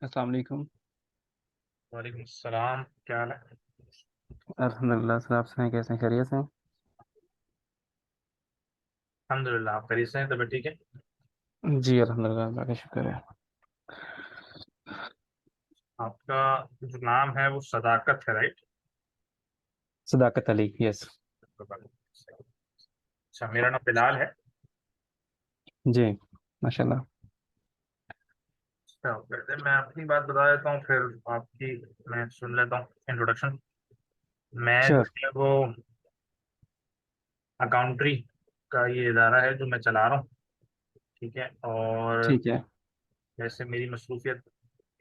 अस्सलाम वालेकुम। वालेकुम सलाम। क्या हाल है? अल्हम्दुलिल्लाह सर, आप सुनाएं, कैसे हैं? खैरियत से हैं? अल्हम्दुलिल्लाह, आप खैरियत से हैं? तबीयत ठीक है? जी अल्हम्दुलिल्लाह, अल्लाह का शुक्र है। आपका जो नाम है वो सदाकत है, राइट? सदाकत अली, यस। अच्छा, मेरा नाम बिलाल है। जी, माशाल्लाह। अच्छा, पहले मैं अपनी बात बता देता हूँ, फिर आपकी मैं सुन लेता हूँ इंट्रोडक्शन। मैं जो श्योर। है वो अकाउंट्री का ये इदारा है जो मैं चला रहा हूँ। ठीक है। और ठीक है। वैसे मेरी मसरूफियत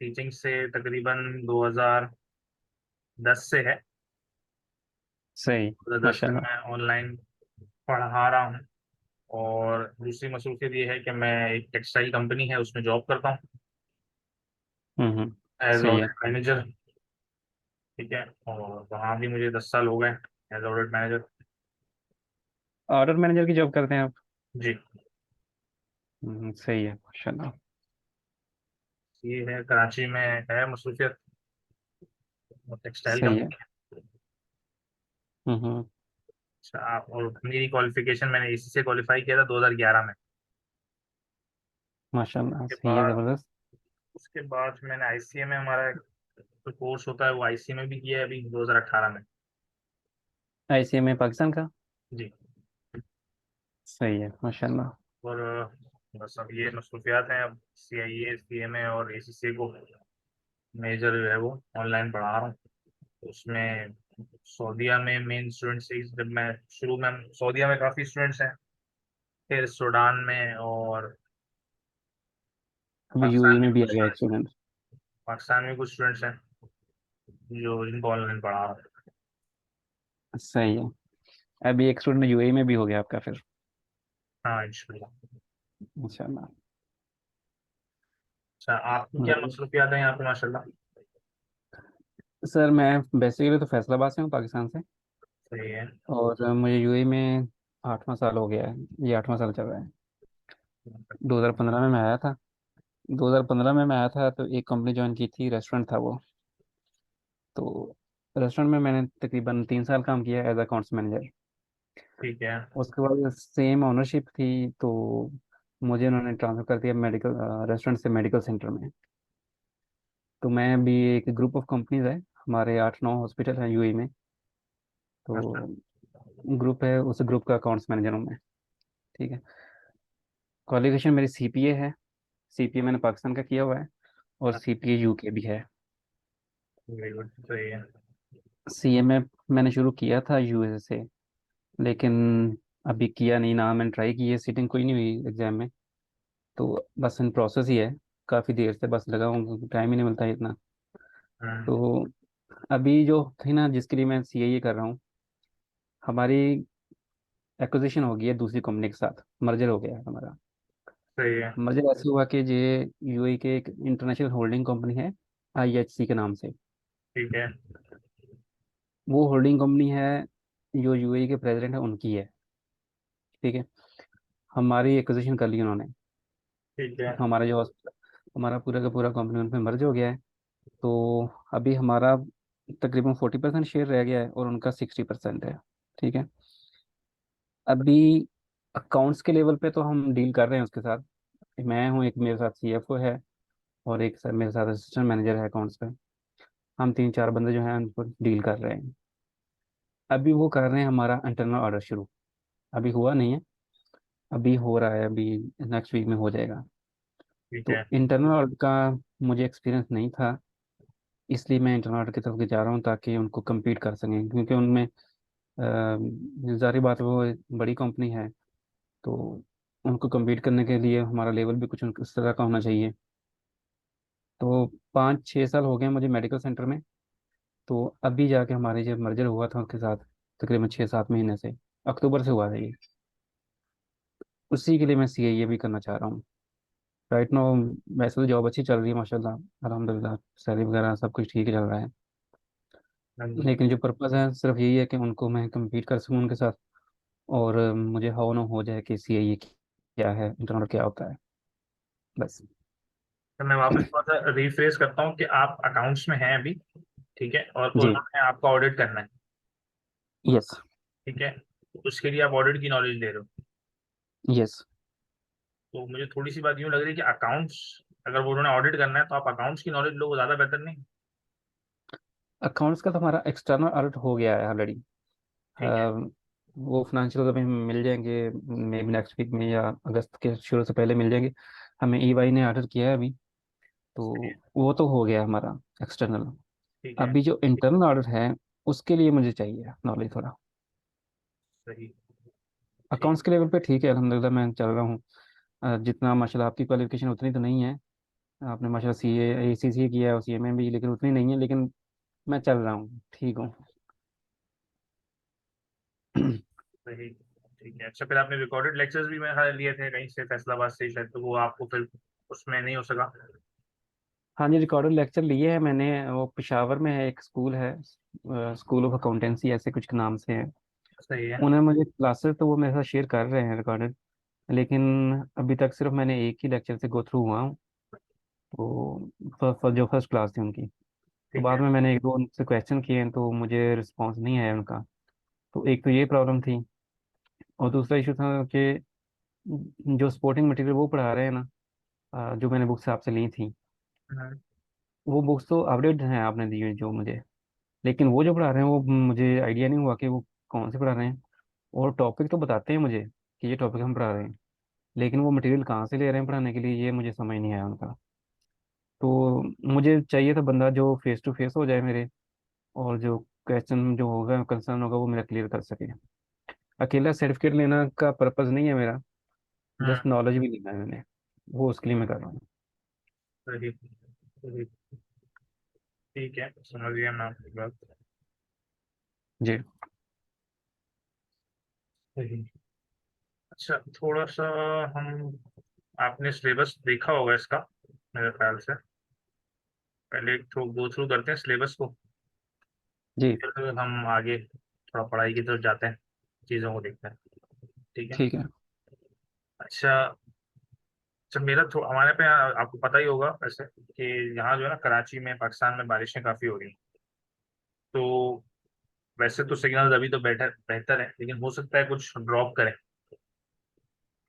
टीचिंग से तकरीबन 2010 से है। सही। 2010 से माशाल्लाह। मैं ऑनलाइन पढ़ा रहा हूँ। और दूसरी मसरूफियत ये है कि मैं एक टेक्सटाइल कंपनी है उसमें जॉब करता हूँ एज सही है। Audit manager. ठीक है। और वहाँ भी मुझे 10 साल हो गए as audit manager. Order manager की जॉब करते हैं आप? जी। सही है, माशाल्लाह। ये है, कराची में है मसरूफियत, टेक्सटाइल सही है। कंपनी है। हम्म। अच्छा, आप और मेरी क्वालिफिकेशन मैंने इसी से क्वालिफाई किया था 2011 में। माशाल्लाह, उसके सही है, बाद ज़बरदस्त। उसके बाद मैंने आईसीए में, हमारा एक कोर्स होता है वो आईसीए में भी किया है अभी 2018 में। ICMA पाकिस्तान का? जी। सही है, माशाल्लाह। और बस अब ये मसरूफियात हैं। अब सीआईए, सीएमए और एसीसी को मेजर जो है वो ऑनलाइन पढ़ा रहा हूँ। उसमें सऊदीया में मेन स्टूडेंट्स, जब मैं शुरू में, सऊदीया में काफ़ी स्टूडेंट्स हैं, फिर सूडान में और अभी पाकिस्तान यूएई में में भी भी आ कुछ गया एक स्टूडेंट्स स्टूडेंट। पाकिस्तान में कुछ स्टूडेंट्स हैं जो जिनको ऑनलाइन पढ़ा रहा हूँ। सही है। अभी एक स्टूडेंट यूएई में भी हो गया आपका फिर? हाँ, इंशाल्लाह। माशाल्लाह। अच्छा, आपकी क्या ज़बरदस्त। मसरूफियात हैं यहाँ पे, माशाल्लाह? सर मैं बेसिकली तो फैसलाबाद से हूँ, पाकिस्तान से। सही है। और मुझे यूएई में 8वां साल हो गया है, ये 8वां साल चल रहा है। 2015 में मैं आया था। 2015 में मैं आया था तो एक कंपनी ज्वाइन की थी, रेस्टोरेंट था वो। तो रेस्टोरेंट में मैंने तकरीबन 3 साल काम किया एज अकाउंट्स मैनेजर। ठीक है। उसके बाद सेम ओनरशिप थी तो मुझे उन्होंने ट्रांसफ़र कर दिया मेडिकल रेस्टोरेंट से मेडिकल सेंटर में। तो मैं भी, एक ग्रुप ऑफ कंपनीज है, हमारे 8-9 हॉस्पिटल हैं यूएई में। अच्छा। तो ग्रुप है, उस ग्रुप का अकाउंट्स मैनेजर हूँ मैं। ठीक है। क्वालिफिकेशन मेरी सीपीए है। सीपीए मैंने पाकिस्तान का किया हुआ है। और सीपीए यूके भी है। वेरी गुड, सही है। सीएमए मैंने शुरू किया था यूएस से, लेकिन अभी किया नहीं ना। मैंने ट्राई की है, सीटिंग कोई नहीं हुई एग्जाम में। तो बस इन प्रोसेस ही है। काफ़ी देर से बस लगा हूँ, टाइम ही नहीं मिलता है इतना। हम्म। तो अभी जो थी ना, जिसके लिए मैं सीएए कर रहा हूँ, हमारी एक्विजिशन हो गई है दूसरी कंपनी के साथ, मर्जर हो गया है हमारा। सही है। मर्जर ऐसे हुआ कि ये यूएई के एक इंटरनेशनल होल्डिंग कंपनी है, आईएचसी के नाम से। ठीक है। वो होल्डिंग कंपनी है, जो यूएई के प्रेसिडेंट है उनकी है। ठीक है। हमारी एक्विजिशन कर ली उन्होंने। ठीक है। हमारा जो हमारा पूरा का पूरा कंपनी उनमें मर्ज हो गया है। तो अभी हमारा तकरीबन 40% शेयर रह गया है और उनका 60% है। ठीक है। अभी अकाउंट्स के लेवल पे तो हम डील कर रहे हैं उसके साथ। मैं हूँ, एक मेरे साथ सीएफओ है, और एक सर मेरे साथ असिस्टेंट मैनेजर है अकाउंट्स पे। हम 3-4 बंदे जो हैं उनको डील कर रहे हैं। अभी वो कर रहे हैं हमारा इंटरनल ऑर्डर शुरू। अभी हुआ नहीं है, अभी हो रहा है, अभी नेक्स्ट वीक में हो जाएगा। ठीक तो है। इंटरनल ऑर्डर का मुझे एक्सपीरियंस नहीं था, इसलिए मैं इंटरनल ऑर्डर की तरफ जा रहा हूँ ताकि उनको compete कर सकें, क्योंकि उनमें जारी बात है, वो एक बड़ी कंपनी है। तो उनको compete करने के लिए हमारा लेवल भी कुछ उस तरह का होना चाहिए। तो 5-6 साल हो गए मुझे मेडिकल सेंटर में। तो अभी जाके हमारे जब मर्जर हुआ था उनके साथ, तकरीबन 6-7 महीने से, अक्टूबर से हुआ था ये। उसी के लिए मैं सीए भी करना चाह रहा हूँ राइट नाउ। वैसे तो जॉब अच्छी चल रही है माशाल्लाह, अल्हम्दुलिल्लाह, सैलरी वगैरह सब कुछ ठीक ही चल रहा है। हाँ जी। लेकिन जो पर्पज़ है सिर्फ यही है कि उनको मैं compete कर सकूँ उनके साथ। और मुझे हाउ ना हो जाए कि सीए क्या है, इंटरनल क्या होता है, बस। तो मैं वापस थोड़ा सा रिफ्रेश करता हूँ कि आप अकाउंट्स में हैं अभी, ठीक है, और जी। उन्होंने आपका ऑडिट करना है, यस। ठीक है, तो उसके लिए आप ऑडिट की नॉलेज ले रहे हो। यस। तो मुझे थोड़ी सी बात यूँ लग रही है कि अकाउंट्स, अगर वो उन्होंने ऑडिट करना है तो आप अकाउंट्स की नॉलेज लो, ज़्यादा बेहतर नहीं? अकाउंट्स का तो हमारा एक्सटर्नल ऑडिट हो गया है ऑलरेडी। ठीक है। वो फाइनेंशियल अभी मिल जाएंगे, मे बी नेक्स्ट वीक में या अगस्त के शुरू से पहले मिल जाएंगे। हमें ईवाई ने ऑर्डर किया है अभी, तो सही है। वो तो हो गया हमारा एक्सटर्नल। ठीक है। अभी जो इंटरनल ऑडिट है उसके लिए मुझे चाहिए नॉलेज थोड़ा। सही। ठीक। अकाउंट्स के लेवल पे ठीक है, अल्हम्दुलिल्लाह मैं चल रहा हूँ। जितना माशाल्लाह आपकी क्वालिफिकेशन उतनी तो नहीं है। आपने माशाल्लाह सी ए सी सी किया है और सी एम ए भी, लेकिन उतनी नहीं है, लेकिन मैं चल रहा हूँ, ठीक हूँ। सही। ठीक है। अच्छा, फिर आपने रिकॉर्डेड लेक्चर्स भी मेरे ख्याल लिए थे कहीं से, फैसलाबाद से ही शायद, तो वो आपको फिर उसमें नहीं हो सका? हाँ जी, रिकॉर्डेड लेक्चर लिए हैं मैंने। वो पेशावर में है, एक स्कूल है, स्कूल ऑफ अकाउंटेंसी ऐसे कुछ के नाम से है। सही है। उन्होंने मुझे क्लासेस तो वो मेरे साथ शेयर कर रहे हैं रिकॉर्डेड, लेकिन अभी तक सिर्फ मैंने एक ही लेक्चर से गो थ्रू हुआ हूँ। तो जो फर्स्ट क्लास थी उनकी, तो ठीक बाद है। में मैंने एक दो उनसे क्वेश्चन किए हैं तो मुझे रिस्पांस नहीं आया उनका। तो एक तो ये प्रॉब्लम थी, और दूसरा इशू था कि जो स्पोर्टिंग मटेरियल वो पढ़ा रहे हैं ना, जो मैंने बुक्स आपसे ली थी, हम्म। वो बुक्स तो अपडेट हैं आपने दी हुई जो मुझे, लेकिन वो जो पढ़ा रहे हैं वो मुझे आइडिया नहीं हुआ कि वो कौन से पढ़ा रहे हैं। और टॉपिक तो बताते हैं मुझे कि ये टॉपिक हम पढ़ा रहे हैं, लेकिन वो मटेरियल कहाँ से ले रहे हैं पढ़ाने के लिए, ये मुझे समझ नहीं आया उनका। तो मुझे चाहिए था बंदा जो फेस टू फेस हो जाए मेरे, और जो क्वेश्चन जो होगा कंसर्न होगा वो मेरा क्लियर कर सके। अकेला सर्टिफिकेट लेना का पर्पज़ नहीं है मेरा, हम्म। जस्ट नॉलेज भी लेना है मैंने, वो उसके लिए मैं कर रहा हूँ। सही। सही। ठीक है, समझ गया मैं आपकी बात। जी। सही। अच्छा, थोड़ा सा हम, आपने सिलेबस देखा होगा इसका मेरे ख्याल से, पहले एक थ्रू गो थ्रू करते हैं सिलेबस को, जी। फिर हम आगे थोड़ा पढ़ाई की तरफ जाते हैं, चीज़ों को देखते हैं। ठीक है। ठीक है। अच्छा। अच्छा, मेरा थोड़ा, हमारे पे आपको पता ही होगा वैसे कि यहाँ जो है ना, कराची में, पाकिस्तान में बारिशें काफ़ी हो रही हैं। तो वैसे तो सिग्नल अभी तो बेहतर बेहतर है, लेकिन हो सकता है कुछ ड्रॉप करें,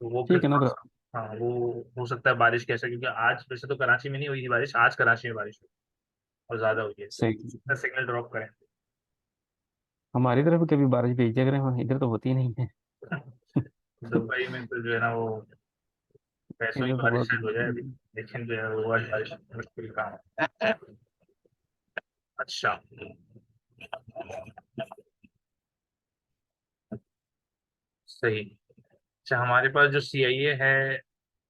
तो वो फिर ठीक है, नो थोड़ा सा, प्रॉब्लम। हाँ वो हो सकता है बारिश कैसे, क्योंकि आज वैसे तो कराची में नहीं हुई थी बारिश, आज कराची में बारिश हुई और ज़्यादा हुई है, तो सही। सिग्नल ड्रॉप करें। हमारी तरफ भी कभी बारिश भेज दिया करें, वहाँ इधर तो होती ही नहीं है। दुबई में तो जो है ना वो पैसों की इधर तो बारिश बहुत। शायद हो जाए अभी, लेकिन जो है वो आज बारिश मुश्किल काम है। अच्छा। सही। अच्छा, हमारे पास जो सीआईए है,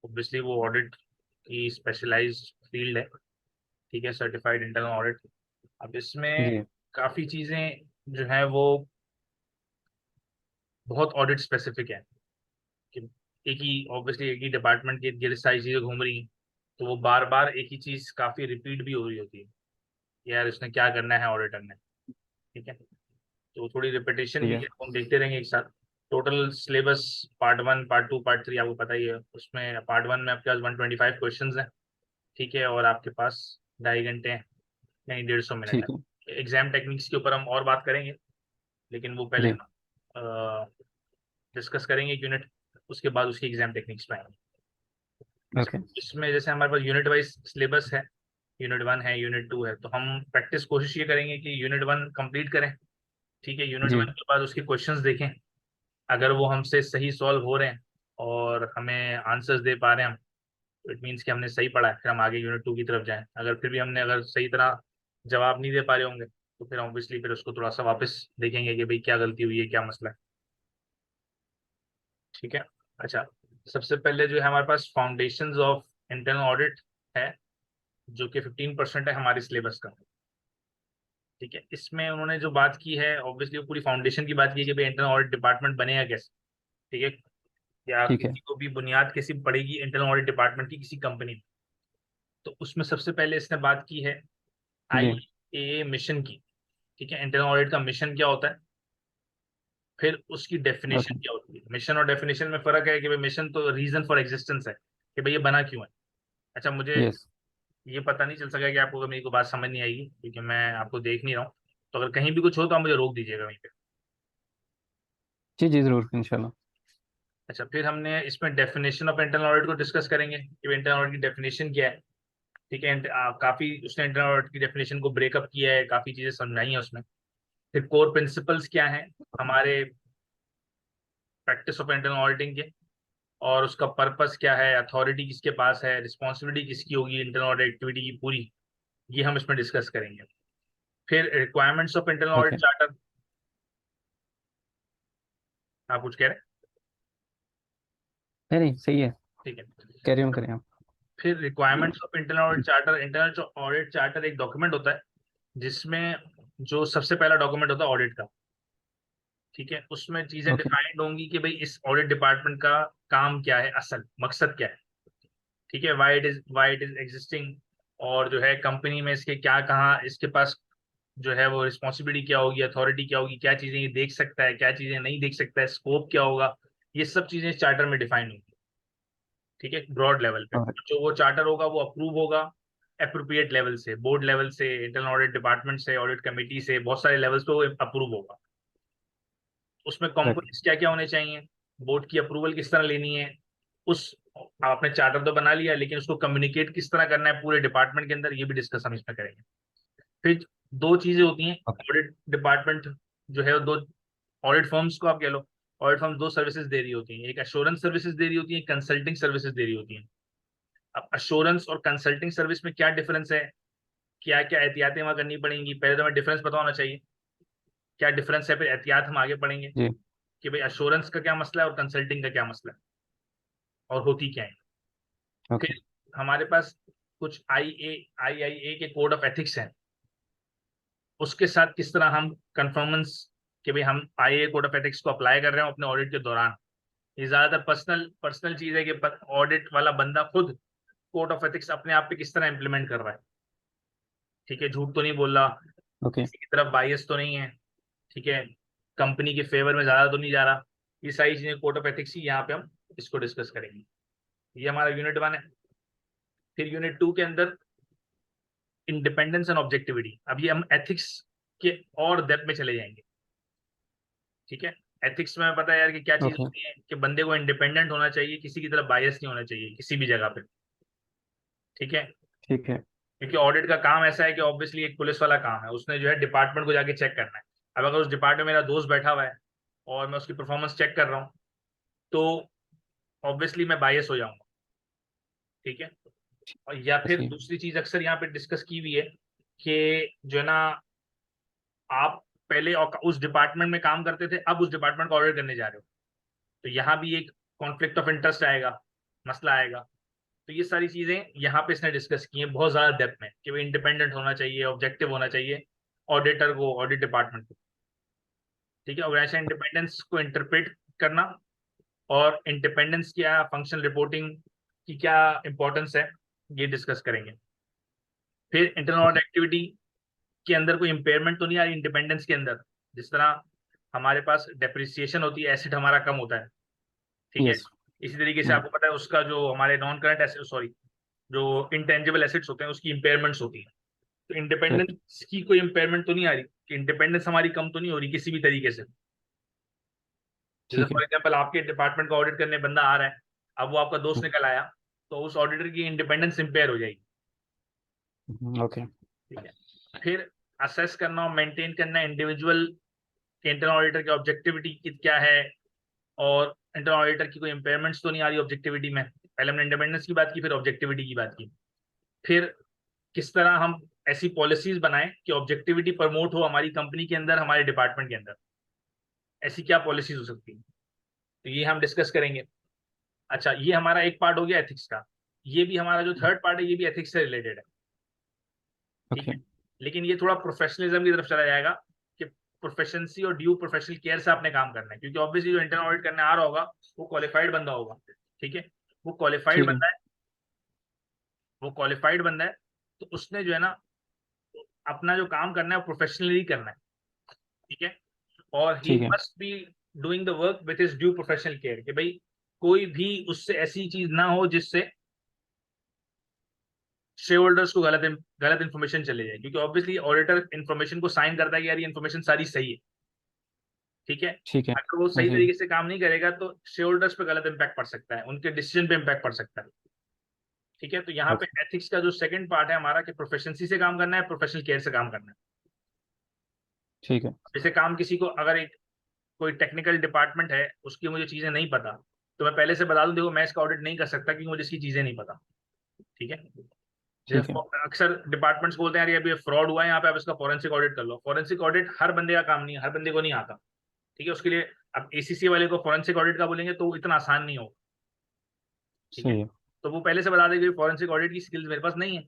ऑब्वियसली वो ऑडिट की स्पेशलाइज्ड फील्ड है, ठीक है, सर्टिफाइड इंटरनल ऑडिट। अब इसमें जी। काफ़ी चीज़ें जो है वो बहुत ऑडिट स्पेसिफिक है, कि एक ही, ऑब्वियसली एक ही डिपार्टमेंट की ढेर सारी चीज़ें घूम रही हैं, तो वो बार बार एक ही चीज़ काफ़ी रिपीट भी हो रही होती है, यार इसने क्या करना है ऑडिटर ने, ठीक है, तो थोड़ी रिपीटेशन ठीक भी है। है, तो हम देखते रहेंगे एक साथ। Total syllabus, part one, part two, part three, आपको पता ही है, उसमें पार्ट वन में आपके पास 125 क्वेश्चन हैं, ठीक है, और आपके पास 2.5 घंटे हैं, नहीं 150 मिनट है। ठीक है। एग्जाम टेक्निक्स के ऊपर हम और बात करेंगे, लेकिन वो पहले जी। हम डिस्कस करेंगे एक यूनिट, उसके बाद उसकी एग्जाम टेक्निक्स पे आएंगे। अच्छा, ओके। इसमें जैसे हमारे पास यूनिट वाइज सिलेबस है, यूनिट वन है, यूनिट टू है, तो हम प्रैक्टिस कोशिश ये करेंगे कि यूनिट वन कंप्लीट करें, ठीक है, यूनिट जी। वन के बाद उसके क्वेश्चंस देखें, अगर वो हमसे सही सॉल्व हो रहे हैं और हमें आंसर्स दे पा रहे हैं हम, तो इट मीन्स कि हमने सही पढ़ा है, फिर हम आगे यूनिट टू की तरफ जाएं। अगर फिर भी हमने अगर सही तरह जवाब नहीं दे पा रहे होंगे, तो फिर ऑब्वियसली फिर उसको थोड़ा सा वापस देखेंगे कि भाई क्या गलती हुई है, क्या मसला है, ठीक है। अच्छा, सबसे पहले जो है हमारे पास फाउंडेशंस ऑफ इंटरनल ऑडिट है, जो कि 15% है हमारे सिलेबस का, ठीक है। इसमें उन्होंने जो बात की है, ऑब्वियसली वो पूरी फाउंडेशन की बात की है कि भाई इंटरनल ऑडिट डिपार्टमेंट बनेगा कैसे, ठीक है, या ठीक है। किसी को भी बुनियाद कैसी पड़ेगी इंटरनल ऑडिट डिपार्टमेंट की किसी कंपनी में। तो उसमें सबसे पहले इसने बात की है जी। आईएए मिशन की, ठीक है, इंटरनल ऑडिट का मिशन क्या होता है, फिर उसकी डेफिनेशन ओके। क्या होती है। मिशन और डेफिनेशन में फर्क है कि भाई मिशन तो रीजन फॉर एग्जिस्टेंस है, कि भाई ये बना क्यों है। अच्छा, मुझे यस। ये पता नहीं चल सका कि आपको, अगर मेरी को बात समझ नहीं आएगी क्योंकि मैं आपको देख नहीं रहा हूँ, तो अगर कहीं भी कुछ हो तो आप मुझे रोक दीजिएगा वहीं पे। जी जी जरूर इंशाल्लाह। अच्छा, फिर हमने इसमें डेफिनेशन ऑफ इंटरनल ऑडिट को डिस्कस करेंगे कि इंटरनल ऑडिट की डेफिनेशन क्या है। ठीक है, काफी उसने इंटरनल ऑडिट की डेफिनेशन को ब्रेकअप किया है, काफी चीजें समझाई हैं उसमें। फिर कोर प्रिंसिपल्स क्या हैं हमारे प्रैक्टिस ऑफ इंटरनल ऑडिटिंग के, और उसका पर्पस क्या है, अथॉरिटी किसके पास है, रिस्पॉन्सिबिलिटी किसकी होगी इंटरनल ऑडिट एक्टिविटी की पूरी, ये हम इसमें डिस्कस करेंगे। फिर requirements of internal audit okay. Charter. आप कुछ कह रहे हैं? नहीं नहीं सही है। ठीक है। कैरी ऑन करें आप। फिर requirements of internal audit charter. Internal audit charter एक डॉक्यूमेंट होता है जिसमें जो सबसे पहला डॉक्यूमेंट होता है ऑडिट का। ठीक है, उसमें चीजें ओके। डिफाइंड होंगी कि भाई इस ऑडिट डिपार्टमेंट का काम क्या है, असल मकसद क्या है। ठीक है, वाई इट इज एग्जिस्टिंग, और जो है कंपनी में इसके क्या, कहाँ इसके पास जो है वो रिस्पॉन्सिबिलिटी क्या होगी, अथॉरिटी क्या होगी, क्या चीजें ये देख सकता है, क्या चीजें नहीं देख सकता है, स्कोप क्या होगा। ये सब चीजें इस चार्टर में डिफाइन होंगी। ठीक है, ब्रॉड लेवल पे और जो वो चार्टर होगा वो अप्रूव होगा अप्रोप्रिएट लेवल से, बोर्ड लेवल से, इंटरनल ऑडिट डिपार्टमेंट से, ऑडिट कमेटी से, बहुत सारे लेवल्स पे वो अप्रूव होगा। उसमें करेक्ट। कंपोनेंट्स क्या क्या होने चाहिए, बोर्ड की अप्रूवल किस तरह लेनी है, उस आपने चार्टर तो बना लिया लेकिन उसको कम्युनिकेट किस तरह करना है पूरे डिपार्टमेंट के अंदर, ये भी डिस्कस हम इसमें करेंगे। फिर दो चीजें होती हैं ओके। ऑडिट डिपार्टमेंट जो है, वो दो ऑडिट फर्म्स को आप कह लो, ऑडिट फर्म्स दो सर्विसेज दे रही होती हैं, एक एश्योरेंस सर्विसेज दे रही होती है, कंसल्टिंग सर्विसेज दे रही होती हैं। अब एश्योरेंस और कंसल्टिंग सर्विस में क्या डिफरेंस है, क्या क्या एहतियातें वहां करनी पड़ेंगी, पहले तो हमें डिफरेंस पता होना चाहिए क्या डिफरेंस है, फिर एहतियात हम आगे पढ़ेंगे जी। कि भाई एश्योरेंस का क्या मसला है और कंसल्टिंग का क्या मसला है और होती क्या है। ओके। फिर हमारे पास कुछ आई ए के कोड ऑफ एथिक्स हैं, उसके साथ किस तरह हम कंफर्मेंस कि भाई हम आई ए कोड ऑफ एथिक्स को अप्लाई कर रहे हैं अपने ऑडिट के दौरान। ये ज्यादातर पर्सनल पर्सनल चीज है कि ऑडिट वाला बंदा खुद कोड ऑफ एथिक्स अपने आप पे किस तरह इंप्लीमेंट कर रहा है। ठीक है, झूठ तो नहीं बोल रहा, ओके। किसी की तरफ बायस तो नहीं है, ठीक है, कंपनी के फेवर में ज्यादा तो नहीं जा रहा। ये सारी चीजें कोड ऑफ एथिक्स ही यहाँ पे हम इसको डिस्कस करेंगे। ये हमारा यूनिट 1 है। फिर यूनिट 2 के अंदर इंडिपेंडेंस एंड ऑब्जेक्टिविटी, अब ये हम एथिक्स के और डेप्थ में चले जाएंगे। ठीक है, एथिक्स में पता है यार कि क्या चीज ओके। होती है कि बंदे को इंडिपेंडेंट होना चाहिए, किसी की तरफ बायस नहीं होना चाहिए किसी भी जगह पे। ठीक है, ठीक है। क्योंकि ऑडिट का काम ऐसा है कि ऑब्वियसली एक पुलिस वाला काम है, उसने जो है डिपार्टमेंट को जाके चेक करना है। अब अगर उस डिपार्टमेंट में मेरा दोस्त बैठा हुआ है और मैं उसकी परफॉर्मेंस चेक कर रहा हूँ तो ऑब्वियसली मैं बायस हो जाऊंगा। ठीक है, और या फिर सही। दूसरी चीज अक्सर यहाँ पे डिस्कस की हुई है कि जो है ना, आप पहले उस डिपार्टमेंट में काम करते थे, अब उस डिपार्टमेंट को ऑडिट करने जा रहे हो, तो यहाँ भी एक कॉन्फ्लिक्ट ऑफ इंटरेस्ट आएगा, मसला आएगा। तो ये सारी चीजें यहाँ पे इसने डिस्कस की हैं बहुत ज्यादा डेप्थ में कि भाई इंडिपेंडेंट होना चाहिए, ऑब्जेक्टिव होना चाहिए ऑडिटर को, ऑडिट डिपार्टमेंट को। ठीक है, ऑर्गेनाइजेशन इंडिपेंडेंस को इंटरप्रेट करना और इंडिपेंडेंस क्या, फंक्शन रिपोर्टिंग की क्या इंपॉर्टेंस है, ये डिस्कस करेंगे। फिर इंटरनल ऑडिट ओके। एक्टिविटी के अंदर कोई इंपेयरमेंट तो नहीं आ रही इंडिपेंडेंस के अंदर, जिस तरह हमारे पास डेप्रिसिएशन होती है, एसिड हमारा कम होता है। ठीक है, यस। इसी तरीके से आपको पता है उसका जो हमारे नॉन करंट एसेट, सॉरी, जो इंटेंजिबल एसेट्स होते हैं उसकी इंपेयरमेंट्स होती हैं। तो करेक्ट। इंडिपेंडेंस की कोई इंपेयरमेंट तो नहीं आ रही कि इंडिपेंडेंस हमारी कम तो नहीं हो रही किसी भी तरीके से। जैसे ठीक है। फॉर एग्जांपल आपके डिपार्टमेंट का ऑडिट करने बंदा आ रहा है, अब वो आपका दोस्त निकल आया, तो उस ऑडिटर की इंडिपेंडेंस इंपेयर हो जाएगी। ओके। ठीक है, फिर असेस करना और मेंटेन करना इंडिविजुअल के इंटरनल ऑडिटर की ऑब्जेक्टिविटी क्या है, और इंटरनल ऑडिटर की कोई इंपेयरमेंट्स तो नहीं आ रही ऑब्जेक्टिविटी में। पहले हमने इंडिपेंडेंस की बात की, फिर ऑब्जेक्टिविटी की बात की। फिर किस तरह हम ऐसी पॉलिसीज बनाएं कि ऑब्जेक्टिविटी प्रमोट हो हमारी कंपनी के अंदर, हमारे डिपार्टमेंट के अंदर, ऐसी क्या पॉलिसीज हो सकती है, तो ये हम डिस्कस करेंगे। अच्छा, ये हमारा एक पार्ट हो गया एथिक्स का। ये भी हमारा जो थर्ड पार्ट है ये भी एथिक्स से रिलेटेड है। ठीक ओके। है, लेकिन ये थोड़ा प्रोफेशनलिज्म की तरफ चला जाएगा कि प्रोफेशनसी और ड्यू प्रोफेशनल केयर से आपने काम करना है, क्योंकि ऑब्वियसली जो इंटरनल ऑडिट करने आ रहा होगा वो क्वालिफाइड बंदा होगा। ठीक है, वो क्वालिफाइड ठीक है। बंदा है, वो क्वालिफाइड बंदा है, तो उसने जो है ना अपना जो काम करना है वो प्रोफेशनली करना है। ठीक है, और ही ठीक है। Must be doing the work with his due professional care, कि भाई कोई भी उससे ऐसी चीज ना हो जिससे शेयर होल्डर्स को गलत इन्फॉर्मेशन चले जाए, क्योंकि ऑब्वियसली ऑडिटर इन्फॉर्मेशन को साइन करता है कि यार ये इन्फॉर्मेशन सारी सही है, ठीक है। ठीक है। अगर वो सही ऐसे ही। तरीके से काम नहीं करेगा तो शेयर होल्डर्स पे गलत इम्पैक्ट पड़ सकता है, उनके डिसीजन पे इम्पैक्ट पड़ सकता है, ठीक है। तो यहाँ पे ओके। एथिक्स का जो सेकंड पार्ट है हमारा, कि प्रोफेशनसी से काम करना है, प्रोफेशनल केयर से काम करना है। ठीक है। जैसे काम किसी को, अगर एक कोई टेक्निकल डिपार्टमेंट है, उसकी मुझे चीजें नहीं पता, तो मैं पहले से बता दूं, देखो मैं इसका ऑडिट नहीं कर सकता क्योंकि मुझे इसकी चीजें नहीं पता, ठीक है। ठीक है। जैसे अक्सर डिपार्टमेंट्स बोलते हैं यार ये फ्रॉड हुआ है यहाँ पे, आप इसका फॉरेंसिक ऑडिट कर लो। फॉरेंसिक ऑडिट हर बंदे का काम नहीं है, हर बंदे को नहीं आता, ठीक है। उसके लिए अब एसीसी वाले को फॉरेंसिक ऑडिट का बोलेंगे तो इतना आसान नहीं होगा, ठीक है। सही है। तो वो पहले से बता देंगे फॉरेंसिक ऑडिट की स्किल्स मेरे पास नहीं है।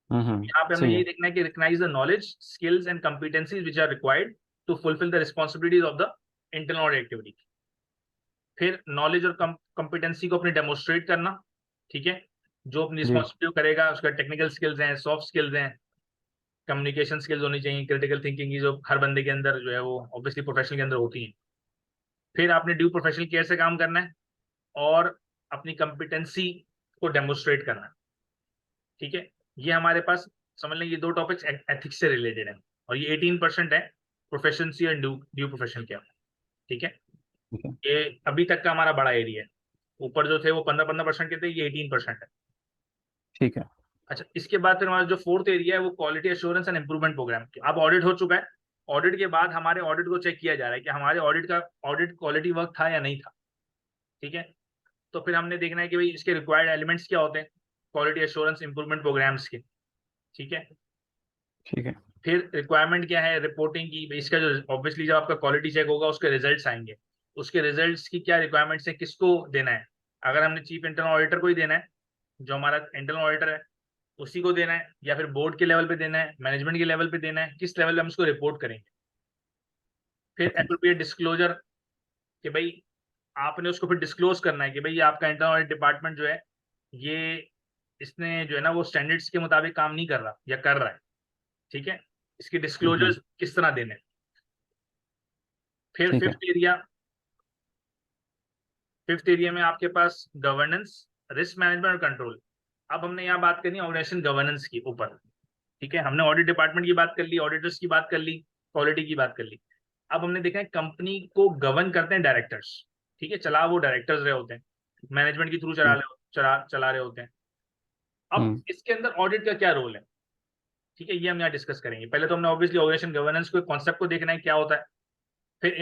यहाँ पे हमें सही यही है। देखना है कि recognise the knowledge, skills and competencies which are required to fulfil the responsibilities of the internal audit activity. फिर नॉलेज और कॉम्पिटेंसी को अपनी डेमोस्ट्रेट करना, ठीक है। जो अपनी जी। रिस्पॉन्सिबिलिटी करेगा, उसका टेक्निकल स्किल्स हैं, सॉफ्ट स्किल्स हैं, कम्युनिकेशन स्किल्स होनी चाहिए, क्रिटिकल थिंकिंग की जो हर बंदे के अंदर जो है वो ऑब्वियसली प्रोफेशनल के अंदर होती है। फिर आपने ड्यू प्रोफेशनल केयर से काम करना है और अपनी कम्पिटेंसी को डेमोस्ट्रेट करना है, ठीक है। ये हमारे पास समझ लें, ये दो टॉपिक्स एथिक्स से रिलेटेड है, और ये 18% है proficiency and due due professional care, ठीक है। ठीक है। ये अभी तक का हमारा बड़ा एरिया है। ऊपर जो थे वो 15-15% के थे, ये 18% है। ठीक है। अच्छा, इसके बाद फिर हमारा जो फोर्थ एरिया है वो quality assurance and improvement programme. अब ऑडिट हो चुका है, ऑडिट के बाद हमारे ऑडिट को चेक किया जा रहा है कि हमारे ऑडिट क्वालिटी वर्क था या नहीं था, ठीक है। तो फिर हमने देखना है कि भाई इसके रिक्वायर्ड एलिमेंट्स क्या होते हैं क्वालिटी एश्योरेंस इंप्रूवमेंट प्रोग्राम्स के, ठीक है। ठीक है। फिर रिक्वायरमेंट क्या है रिपोर्टिंग की, इसका जो ऑब्वियसली जब आपका क्वालिटी चेक होगा उसके रिजल्ट्स आएंगे, उसके रिजल्ट्स की क्या रिक्वायरमेंट्स है, किसको देना है। अगर हमने चीफ इंटरनल ऑडिटर को ही देना है, जो हमारा इंटरनल ऑडिटर है उसी को देना है, या फिर बोर्ड के लेवल पे देना है, मैनेजमेंट के लेवल पे देना है, किस लेवल पे हम इसको रिपोर्ट करेंगे। फिर ओके। एप्रोप्रिएट डिस्क्लोजर, कि भाई आपने उसको फिर डिस्क्लोज करना है कि भाई आपका इंटरनल ऑडिट डिपार्टमेंट जो है ये, इसने जो है ना वो स्टैंडर्ड्स के मुताबिक काम नहीं कर रहा या कर रहा है, ठीक है। इसकी हम्म। डिस्क्लोजर्स किस तरह देने हैं। फिर ठीक है। फिफ्थ एरिया में आपके पास गवर्नेंस, रिस्क मैनेजमेंट और कंट्रोल। अब हमने यहाँ बात करनी है ऑर्गेनाइजेशन गवर्नेंस की ऊपर, ठीक है। हमने ऑडिट डिपार्टमेंट की बात कर ली, ऑडिटर्स की बात कर ली, क्वालिटी की बात कर ली। अब हमने देखा है कंपनी को गवर्न करते हैं डायरेक्टर्स, ठीक है। चला वो डायरेक्टर्स रहे होते हैं, मैनेजमेंट के थ्रू हम्म। चला रहे होते हैं। अब हम्म। इसके अंदर ऑडिट का क्या रोल है, ठीक है, ये हम यहाँ डिस्कस करेंगे। पहले तो हमने ऑब्वियसली ऑर्गेनाइजेशन गवर्नेंस को कॉन्सेप्ट को देखना है क्या होता है। फिर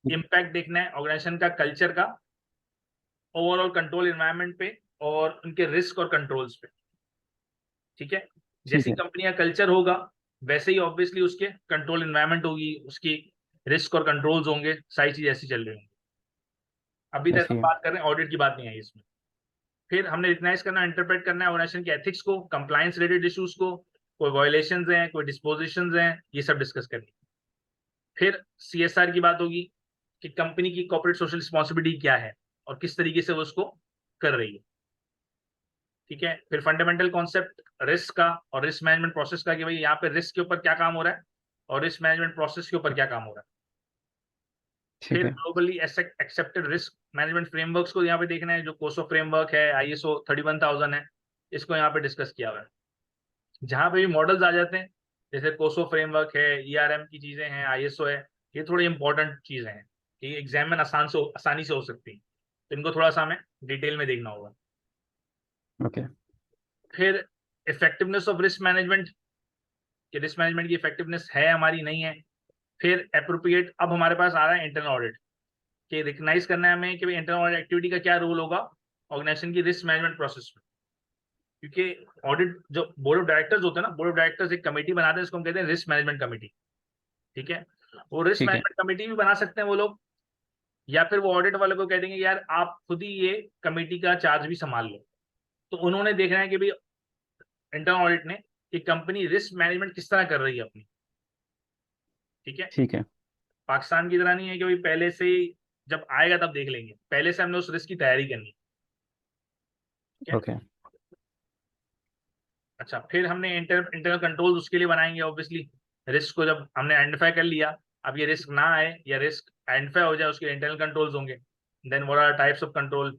इम्पैक्ट देखना है ऑर्गेनाइजेशन का कल्चर का ओवरऑल कंट्रोल इन्वायरमेंट पे और उनके रिस्क और कंट्रोल्स पे, ठीक है। ठीक जैसी है। कंपनी का कल्चर होगा वैसे ही ऑब्वियसली उसके कंट्रोल इन्वायरमेंट होगी, उसकी रिस्क और कंट्रोल्स होंगे, सारी चीज ऐसी चल रही होंगी। अभी तक ऐसी हम है। बात कर रहे हैं ऑडिट की, बात नहीं आई इसमें। फिर हमने रिकग्नाइज करना, इंटरप्रेट करना है ऑर्गेनाइजेशन के एथिक्स को, कंप्लायंस रिलेटेड इश्यूज को, कोई वायलेशंस हैं, कोई डिस्पोजिशंस हैं, ये सब डिस्कस करनी। फिर सीएसआर की बात होगी कि कंपनी की कॉर्पोरेट सोशल रिस्पॉन्सिबिलिटी क्या है और किस तरीके से वो उसको कर रही है, ठीक है। फिर फंडामेंटल कॉन्सेप्ट रिस्क का और रिस्क मैनेजमेंट प्रोसेस का, कि भाई यहाँ पे रिस्क के ऊपर क्या काम हो रहा है और रिस्क मैनेजमेंट प्रोसेस के ऊपर क्या काम हो रहा है। ठीक फिर है। Globally accepted risk management frameworks को यहाँ पे देखना है, जो कोसो फ्रेमवर्क है, आईएसओ 31000 है, इसको यहाँ पे डिस्कस किया हुआ है। जहाँ पे भी मॉडल्स आ जाते हैं, जैसे कोसो फ्रेमवर्क है, ईआरएम की चीजें हैं, आईएसओ है, ये थोड़ी इंपॉर्टेंट चीजें हैं कि एग्जाम में आसानी से हो सकती है, तो इनको थोड़ा सा हमें डिटेल में देखना होगा। ओके। फिर इफेक्टिवनेस ऑफ रिस्क मैनेजमेंट, कि रिस्क मैनेजमेंट की इफेक्टिवनेस है हमारी नहीं है। फिर अप्रोप्रिएट, अब हमारे पास आ रहा है इंटरनल ऑडिट, कि रिकग्नाइज करना है हमें कि भाई इंटरनल ऑडिट एक्टिविटी का क्या रोल होगा ऑर्गेनाइजेशन की रिस्क मैनेजमेंट प्रोसेस में। क्योंकि ऑडिट जो बोर्ड ऑफ डायरेक्टर्स होते हैं ना, बोर्ड ऑफ डायरेक्टर्स एक कमेटी बनाते हैं, इसको हम कहते हैं रिस्क मैनेजमेंट कमेटी, ठीक है। वो रिस्क ठीक है। मैनेजमेंट कमेटी भी बना सकते हैं वो लोग, या फिर वो ऑडिट वाले को कह देंगे यार आप खुद ही ये कमेटी का चार्ज भी संभाल लो। तो उन्होंने देखना है कि भाई इंटरनल ऑडिट ने कि कंपनी रिस्क मैनेजमेंट किस तरह कर रही है अपनी, ठीक है। ठीक है। पाकिस्तान की तरह नहीं है कि भाई पहले से ही जब आएगा तब देख लेंगे, पहले से हमने उस रिस्क की तैयारी करनी, ठीक है। ओके। अच्छा, फिर हमने इंटरनल कंट्रोल उसके लिए बनाएंगे ऑब्वियसली। रिस्क को जब हमने आइडेंटिफाई कर लिया, अब ये रिस्क ना आए या रिस्क आइडेंटिफाई हो जाए, उसके इंटरनल कंट्रोल्स होंगे। Then what are types of control.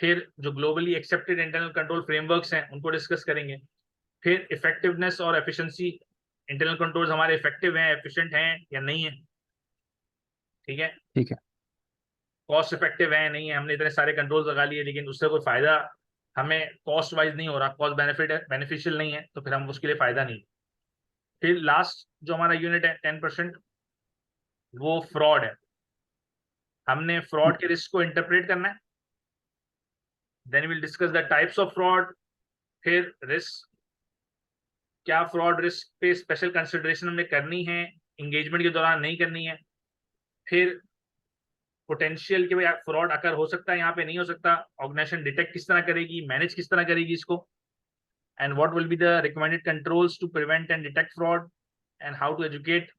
फिर जो globally accepted internal control frameworks हैं उनको डिस्कस करेंगे। फिर इफेक्टिवनेस और एफिशिएंसी, इंटरनल कंट्रोल्स हमारे इफेक्टिव हैं, एफिशिएंट हैं या नहीं है, ठीक है। ठीक है। कॉस्ट इफेक्टिव है नहीं है, हमने इतने सारे कंट्रोल्स लगा लिए लेकिन उससे कोई फायदा हमें कॉस्ट वाइज नहीं हो रहा, कॉस्ट बेनिफिट बेनिफिशियल नहीं है, तो फिर हम उसके लिए फायदा नहीं। फिर लास्ट जो हमारा यूनिट है 10%, वो फ्रॉड है। हमने फ्रॉड के रिस्क को इंटरप्रेट करना है। Then will discuss the types of fraud. फिर रिस्क, क्या फ्रॉड रिस्क पे स्पेशल कंसिडरेशन हमें करनी है, इंगेजमेंट के दौरान नहीं करनी है। फिर पोटेंशियल कि भाई फ्रॉड अकर हो सकता है, यहाँ पे नहीं हो सकता, ऑर्गेनाइजेशन डिटेक्ट किस तरह करेगी, मैनेज किस तरह करेगी इसको, and what will be the recommended controls to prevent and detect fraud, and how to educate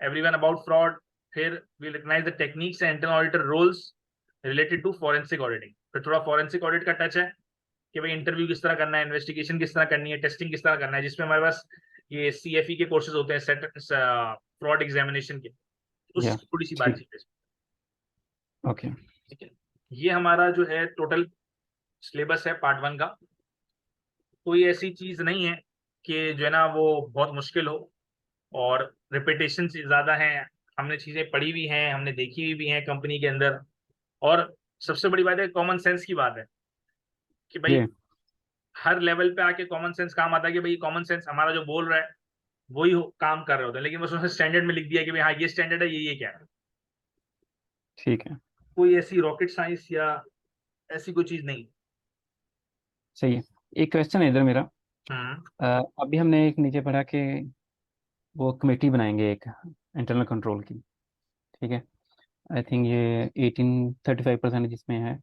everyone about fraud. फिर we recognise the techniques and internal auditor roles related to forensic auditing. फिर थोड़ा forensic audit का touch है कि भाई interview किस तरह करना है, इन्वेस्टिगेशन किस तरह करनी है, टेस्टिंग किस तरह करना है, जिसमें हमारे पास ये CFE के कोर्सेज होते हैं, सेट फ्रॉड एग्जामिनेशन के, या उसकी थोड़ी सी ठीक। बातचीत है। ओके। ठीक है, ये हमारा जो है टोटल सिलेबस है पार्ट 1 का। कोई ऐसी चीज नहीं है कि जो है ना वो बहुत मुश्किल हो और रिपीटेशन ज्यादा है। हमने चीजें पढ़ी हुई हैं, हमने देखी हुई भी हैं कंपनी के अंदर। और सबसे बड़ी बात है कॉमन सेंस की बात है कि भाई जी। हर लेवल पे आके कॉमन सेंस काम आता है कि भाई कॉमन सेंस हमारा जो बोल रहा है वही काम कर रहे होते हैं, लेकिन बस उसने स्टैंडर्ड में लिख दिया कि भाई हाँ ये स्टैंडर्ड है, ये क्या है। ठीक है। कोई ऐसी रॉकेट साइंस या ऐसी कोई चीज नहीं। सही है। एक क्वेश्चन है इधर मेरा। हम्म। अभी हमने एक नीचे पढ़ा कि वो कमेटी बनाएंगे एक इंटरनल कंट्रोल की। ठीक है। आई थिंक ये 1835% जिसमें है,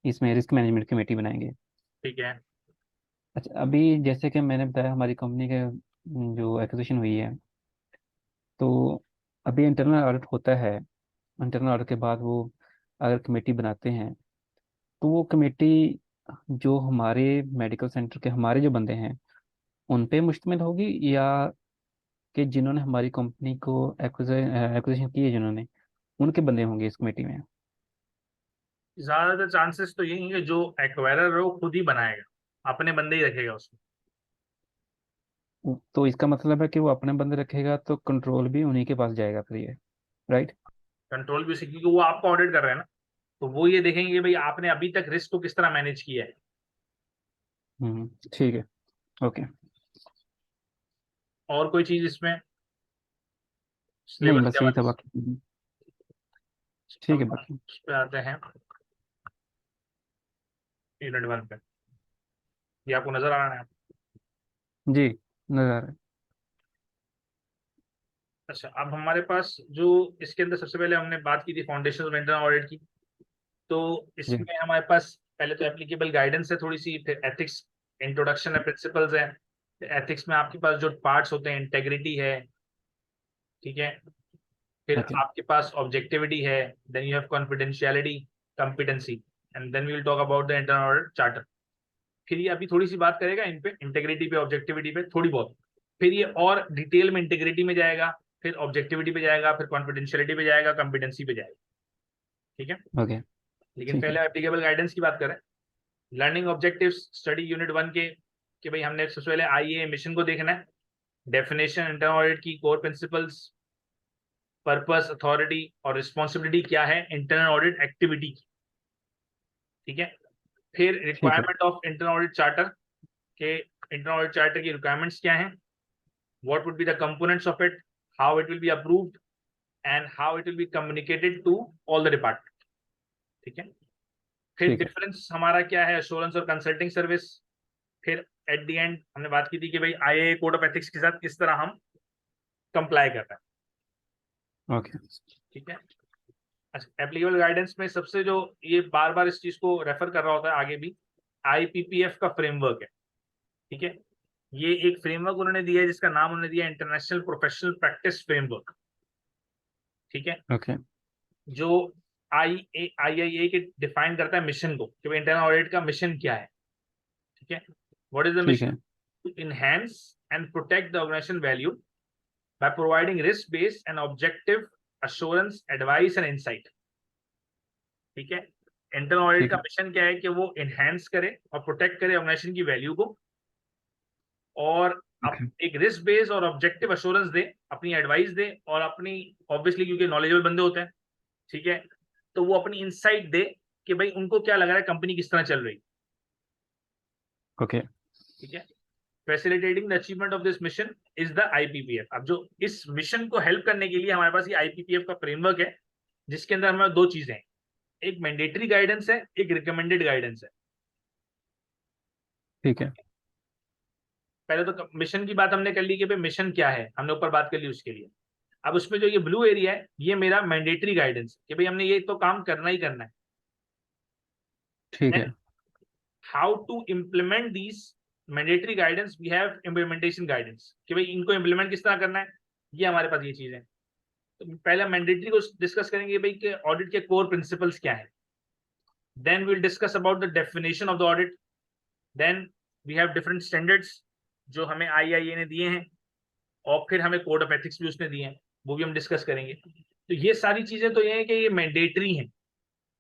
इसमें रिस्क मैनेजमेंट कमेटी बनाएंगे। ठीक है। अच्छा, अभी जैसे कि मैंने बताया हमारी कंपनी के जो एक्विजिशन हुई है, तो अभी इंटरनल ऑडिट होता है। इंटरनल ऑडिट के बाद वो अगर कमेटी बनाते हैं, तो वो कमेटी जो हमारे मेडिकल सेंटर के हमारे जो बंदे हैं उन पे मुश्तमिल होगी, या कि जिन्होंने हमारी कंपनी को एक्विजिशन की है जिन्होंने, उनके बंदे होंगे इस कमेटी में। ज्यादातर चांसेस तो यही है कि जो एक्वायरर है वो खुद ही बनाएगा, अपने बंदे ही रखेगा उसमें। तो इसका मतलब है कि वो अपने बंदे रखेगा तो कंट्रोल भी उन्हीं के पास जाएगा फिर ये, राइट? कंट्रोल भी उसी, क्योंकि वो आपको ऑडिट कर रहे हैं ना, तो वो ये देखेंगे कि भाई आपने अभी तक रिस्क को किस तरह मैनेज किया है। ठीक है। ओके। और कोई चीज इसमें नहीं, सिलेबस के बस यही था हवाले से? बाकी। अब ठीक है हम बाकी। उस पे आते हैं यूनिट 1 पे। ये आपको नजर आ रहा है? जी, नजर आ रहा है। अच्छा, अब हमारे पास जो इसके अंदर सबसे पहले हमने बात की थी फाउंडेशन ऑफ इंटरनल ऑडिट की। तो जी। इसमें हमारे पास पहले तो एप्लीकेबल गाइडेंस है थोड़ी सी, फिर एथिक्स, इंट्रोडक्शन है, प्रिंसिपल्स है। एथिक्स में आपके पास जो पार्ट्स होते हैं, इंटेग्रिटी है, ठीक है। फिर ओके। आपके पास ऑब्जेक्टिविटी है, then you have confidentiality, competency, and then we will talk about the internal audit charter. फिर ये अभी थोड़ी सी बात करेगा इन पे, इंटेग्रिटी पे, ऑब्जेक्टिविटी पे थोड़ी बहुत। फिर ये और डिटेल में इंटेग्रिटी में जाएगा, फिर ऑब्जेक्टिविटी पे जाएगा, फिर कॉन्फिडेंशियलिटी पे जाएगा, कॉम्पिटेंसी पे जाएगा, ठीक है। ओके। लेकिन ठीक है। पहले एप्लीकेबल गाइडेंस की बात करें। लर्निंग ऑब्जेक्टिव्स स्टडी यूनिट 1 के, कि भाई हमने सबसे पहले आईए मिशन को देखना है, डेफिनेशन इंटरनल ऑडिट की, कोर प्रिंसिपल्स, पर्पस, अथॉरिटी और रिस्पॉन्सिबिलिटी क्या है इंटरनल ऑडिट एक्टिविटी की, ठीक है। फिर ठीक है। Requirement of internal audit charter के, इंटरनल ऑडिट चार्टर की रिक्वायरमेंट्स क्या हैं, what would be the components of it, how it will be approved, and how it will be communicated to all the department, ठीक है। फिर ठीक है। Difference हमारा क्या है एश्योरेंस और कंसल्टिंग सर्विस। फिर एट द एंड हमने बात की थी कि भाई आईए कोड ऑफ एथिक्स के साथ किस तरह हम कंप्लाई कर रहे हैं, ओके। ठीक है। अच्छा, एप्लीकेबल गाइडेंस में सबसे जो ये बार बार इस चीज को रेफर कर रहा होता है आगे भी, IPPF का फ्रेमवर्क है, ठीक है। ये एक फ्रेमवर्क उन्होंने दिया है जिसका नाम उन्होंने दिया इंटरनेशनल प्रोफेशनल प्रैक्टिस फ्रेमवर्क, ठीक है। ओके। जो IIA के डिफाइन करता है मिशन को, कि इंटरनल ऑडिट का मिशन क्या है, ठीक है। व्हाट इज द ठीक मिशन? है। To enhance and protect the organisation value by providing risk based and objective assurance, advice and insight, ठीक है। इंटरनल ऑडिट ठीक का है। मिशन क्या है कि वो इनहेंस करे और प्रोटेक्ट करे ऑर्गेनाइजेशन की वैल्यू को, और आप ओके। एक रिस्क बेस और ऑब्जेक्टिव अश्योरेंस दे, अपनी एडवाइस दे, और अपनी, ऑब्वियसली क्योंकि नॉलेजेबल बंदे होते हैं, ठीक है, तो वो अपनी इंसाइट दे कि भाई उनको क्या लग रहा है कंपनी किस तरह चल रही, ओके। ठीक है। Facilitating the achievement of this mission is the IPPF. अब जो इस मिशन को हेल्प करने के लिए हमारे पास ये आईपीपीएफ का फ्रेमवर्क है, जिसके अंदर हमारे दो चीजें हैं, एक मैंडेटरी गाइडेंस है, एक रिकमेंडेड गाइडेंस है। ठीक है। पहले तो मिशन की बात हमने कर ली कि भाई मिशन क्या है, हमने ऊपर बात कर ली उसके लिए। अब उसमें जो ये ब्लू एरिया है, ये मेरा मैंडेटरी गाइडेंस कि भाई हमने ये तो काम करना ही करना है। ठीक देन है। How to implement these mandatory guidance, we have implementation guidance कि भाई इनको इम्प्लीमेंट किस तरह करना है, ये हमारे पास ये चीजें। तो पहले मैंडेटरी को डिस्कस करेंगे भाई कि ऑडिट के कोर प्रिंसिपल्स क्या है। Then we'll discuss about the definition of the audit. Then we have different standards जो हमें आईआईए ने दिए हैं, और फिर हमें कोड ऑफ एथिक्स भी उसने दिए हैं, वो भी हम डिस्कस करेंगे। तो ये सारी चीजें तो ये है कि ये मैंडेटरी हैं,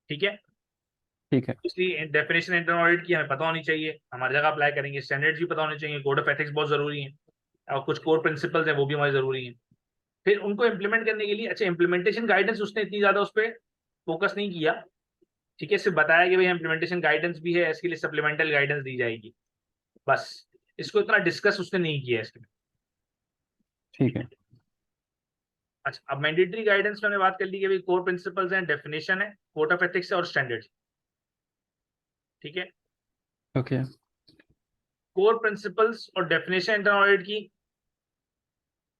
ठीक है। ठीक है। इसलिए डेफिनेशन इंटरनल ऑडिट की हमें पता होनी चाहिए, हमारी जगह अप्लाई करेंगे, स्टैंडर्ड्स भी पता होने चाहिए, कोड ऑफ एथिक्स बहुत जरूरी है, और कुछ कोर प्रिंसिपल्स हैं वो भी हमारे जरूरी हैं। फिर उनको इम्प्लीमेंट करने के लिए, अच्छा इम्प्लीमेंटेशन गाइडेंस उसने इतनी ज्यादा उस पर फोकस नहीं किया, ठीक है, सिर्फ बताया कि भाई इम्प्लीमेंटेशन गाइडेंस भी है, इसके लिए सप्लीमेंटल गाइडेंस दी जाएगी, बस। इसको इतना डिस्कस उसने नहीं किया इसके में, ठीक ठीक है। है। अच्छा, अब मैंडेटरी गाइडेंस में हमने बात कर ली कि भाई कोर प्रिंसिपल्स हैं, डेफिनेशन है, कोड ऑफ एथिक्स है, और स्टैंडर्ड्स, ठीक है। ओके। कोर प्रिंसिपल्स और डेफिनेशन इंटरनल ऑडिट की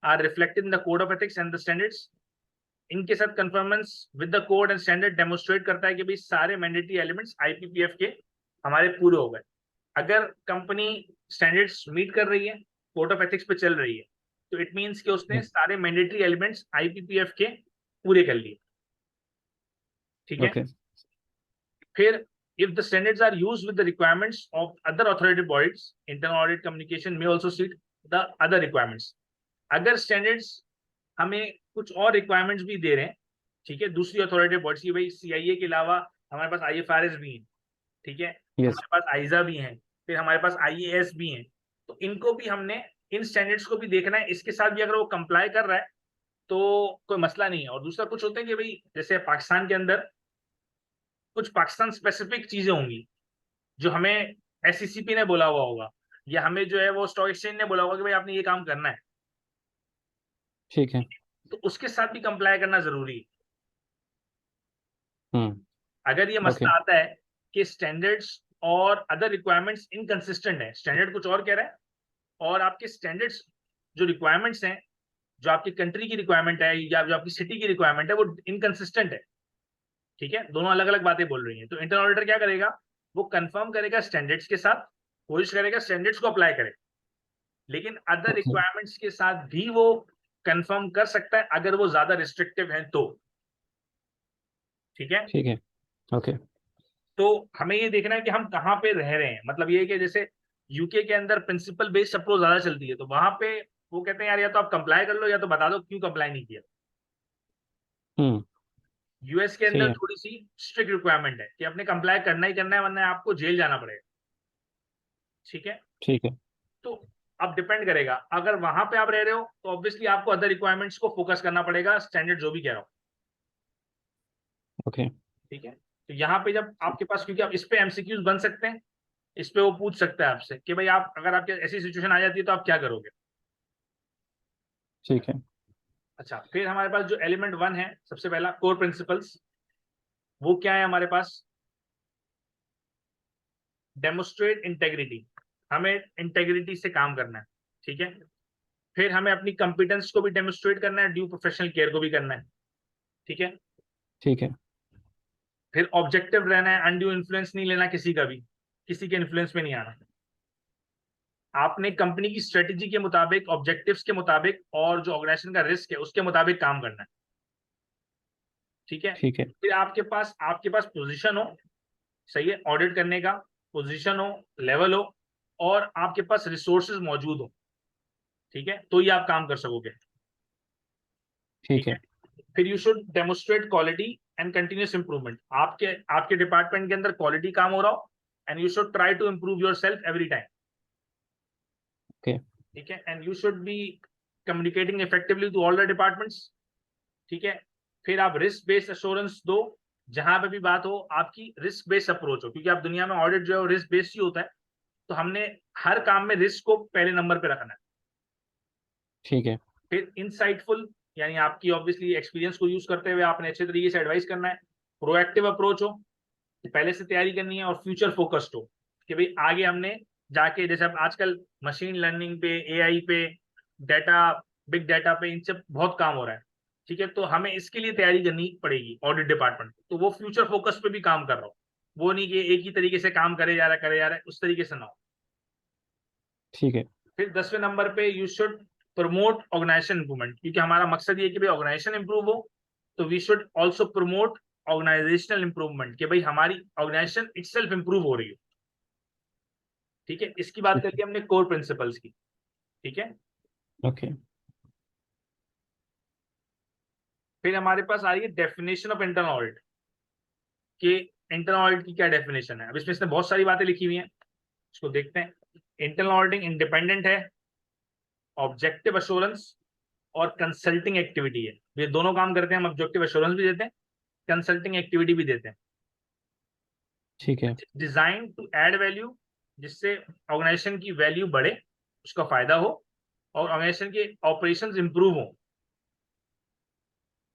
are reflected in the code of ethics and the standards. इनके साथ conformance with the code and standard demonstrate करता है कि भाई सारे मैंडेटरी एलिमेंट्स आईपीपीएफ के हमारे पूरे हो गए। अगर कंपनी स्टैंडर्ड्स मीट कर रही है, कोड ऑफ एथिक्स पे चल रही है, तो इट मींस कि उसने सारे मैंडेटरी एलिमेंट्स आईपीपीएफ के पूरे कर लिए, ठीक है। ओके। फिर if the standards are used with the requirements of other authoritative bodies, internal audit communication may also suit the other requirements। अगर स्टैंडर्ड्स हमें कुछ और रिक्वायरमेंट्स भी दे रहे हैं, ठीक है, दूसरी अथॉरिटी बॉडीज की, भाई सीआईए के अलावा हमारे पास आईएफआरएस भी है, ठीक है, यस। हमारे पास आइजा भी है, फिर हमारे पास आईएएस भी है, तो इनको भी हमने, इन स्टैंडर्ड्स को भी देखना है, इसके साथ भी अगर वो कंप्लाई कर रहा है तो कोई मसला नहीं है। और दूसरा कुछ होता है कि भाई जैसे पाकिस्तान के अंदर कुछ पाकिस्तान स्पेसिफिक चीजें होंगी जो हमें एसईसीपी ने बोला हुआ होगा, या हमें जो है वो स्टॉक एक्सचेंज ने बोला होगा कि भाई आपने ये काम करना है, ठीक है। तो उसके साथ भी कंप्लाई करना जरूरी है। हम्म। अगर ये ओके। मसला आता है कि स्टैंडर्ड्स और अदर रिक्वायरमेंट्स इनकंसिस्टेंट है, स्टैंडर्ड कुछ और कह रहा है और आपके स्टैंडर्ड्स जो रिक्वायरमेंट्स हैं, जो आपकी कंट्री की रिक्वायरमेंट है या जो आपकी सिटी की रिक्वायरमेंट है, वो इनकंसिस्टेंट है, ठीक है, दोनों अलग अलग बातें बोल रही हैं, तो इंटरनल ऑडिटर क्या करेगा, वो कंफर्म करेगा स्टैंडर्ड्स के साथ, कोशिश करेगा स्टैंडर्ड्स को अप्लाई करे, लेकिन अदर ओके। रिक्वायरमेंट्स के साथ भी वो कंफर्म कर सकता है अगर वो ज्यादा रिस्ट्रिक्टिव है तो, ठीक है। ठीक है। ओके। तो हमें ये देखना है कि हम कहाँ पे रह रहे हैं, मतलब ये है कि जैसे यूके के अंदर प्रिंसिपल बेस्ड अप्रोच ज्यादा चलती है, तो वहां पे वो कहते हैं यार या तो आप कंप्लाई कर लो या तो बता दो क्यों कंप्लाई नहीं किया। हम्म। यूएस के सही अंदर है। थोड़ी सी स्ट्रिक्ट रिक्वायरमेंट है कि अपने कंप्लाई करना ही करना है, वरना आपको जेल जाना पड़ेगा, ठीक है। ठीक है। तो अब डिपेंड करेगा, अगर वहां पे आप रह रहे हो तो ऑब्वियसली आपको अदर रिक्वायरमेंट्स को फोकस करना पड़ेगा, स्टैंडर्ड जो भी कह रहा हूं, ओके। ठीक है। तो यहाँ पे जब आपके पास, क्योंकि आप इस पे एमसीक्यूज बन सकते हैं, इस पे वो पूछ सकता है आपसे कि भाई आप, अगर आपके ऐसी सिचुएशन आ जाती है तो आप क्या करोगे। ठीक है। अच्छा, फिर हमारे पास जो एलिमेंट वन है, सबसे पहला कोर प्रिंसिपल्स, वो क्या है हमारे पास, डेमोस्ट्रेट इंटेग्रिटी, हमें इंटेग्रिटी से काम करना है, ठीक है। फिर हमें अपनी कंपिटेंस को भी डेमोस्ट्रेट करना है, ड्यू प्रोफेशनल केयर को भी करना है, ठीक है। ठीक है। फिर ऑब्जेक्टिव रहना है, अनड्यू इन्फ्लुएंस नहीं लेना किसी का भी, किसी के इन्फ्लुएंस में नहीं आना, आपने कंपनी की स्ट्रेटेजी के मुताबिक, ऑब्जेक्टिव्स के मुताबिक, और जो ऑर्गेनाइजेशन का रिस्क है उसके मुताबिक काम करना है, ठीक है। ठीक है। फिर आपके पास पोजीशन हो, सही है, ऑडिट करने का पोजीशन हो, लेवल हो, और आपके पास रिसोर्सेज मौजूद हो, ठीक है, तो ये आप काम कर सकोगे, ठीक ठीक है। है। फिर you should demonstrate quality and continuous improvement. आपके आपके डिपार्टमेंट के अंदर क्वालिटी काम हो रहा हो, and you should try to improve yourself every time. Okay. ठीक है, and you should be communicating effectively to all the departments. ठीक है, फिर आप रिस्क बेस्ड एश्योरेंस दो, जहां पे भी बात हो आपकी रिस्क बेस्ड अप्रोच हो, क्योंकि आप दुनिया में ऑडिट जो है रिस्क बेस्ड ही होता है। तो हमने हर काम में रिस्क को पहले नंबर पे रखना है। ठीक है। फिर इनसाइटफुल, यानी आपकी ऑब्वियसली एक्सपीरियंस को यूज करते हुए आपने अच्छे तरीके से एडवाइस करना है। प्रोएक्टिव अप्रोच हो, पहले से तैयारी करनी है, और फ्यूचर फोकस्ड हो कि भाई आगे हमने जाके, जैसे अब आजकल मशीन लर्निंग पे, एआई पे, डाटा, बिग डाटा पे, इनसे बहुत काम हो रहा है। ठीक है, तो हमें इसके लिए तैयारी करनी पड़ेगी ऑडिट डिपार्टमेंट, तो वो फ्यूचर फोकस पे भी काम कर रहा हो, वो नहीं कि एक ही तरीके से काम करे जा रहा है, उस तरीके से ना हो। ठीक है। फिर 10वें नंबर पे you should promote organisation improvement, क्योंकि हमारा मकसद ये है कि भाई ऑर्गेनाइजेशन इंप्रूव हो, तो we should also promote organisational improvement, कि भाई हमारी ऑर्गेनाइजेशन इटसेल्फ इंप्रूव हो रही है। ठीक है, इसकी बात ठीक है। करके हमने कोर प्रिंसिपल्स की। ठीक है, ओके। फिर हमारे पास आ रही है डेफिनेशन ऑफ इंटरनल ऑडिट, कि इंटरनल ऑडिट की क्या डेफिनेशन है। अब इसमें इसने बहुत सारी बातें लिखी हुई हैं, इसको देखते हैं। इंटरनल ऑडिटिंग इंडिपेंडेंट है, ऑब्जेक्टिव अश्योरेंस और कंसल्टिंग एक्टिविटी है। ये दोनों काम करते हैं, हम ऑब्जेक्टिव अश्योरेंस भी देते हैं, कंसल्टिंग एक्टिविटी भी देते हैं। ठीक है। डिजाइन टू ऐड वैल्यू, जिससे ऑर्गेनाइजेशन की वैल्यू बढ़े, उसका फायदा हो, और ऑर्गेनाइजेशन के ऑपरेशंस इंप्रूव हो।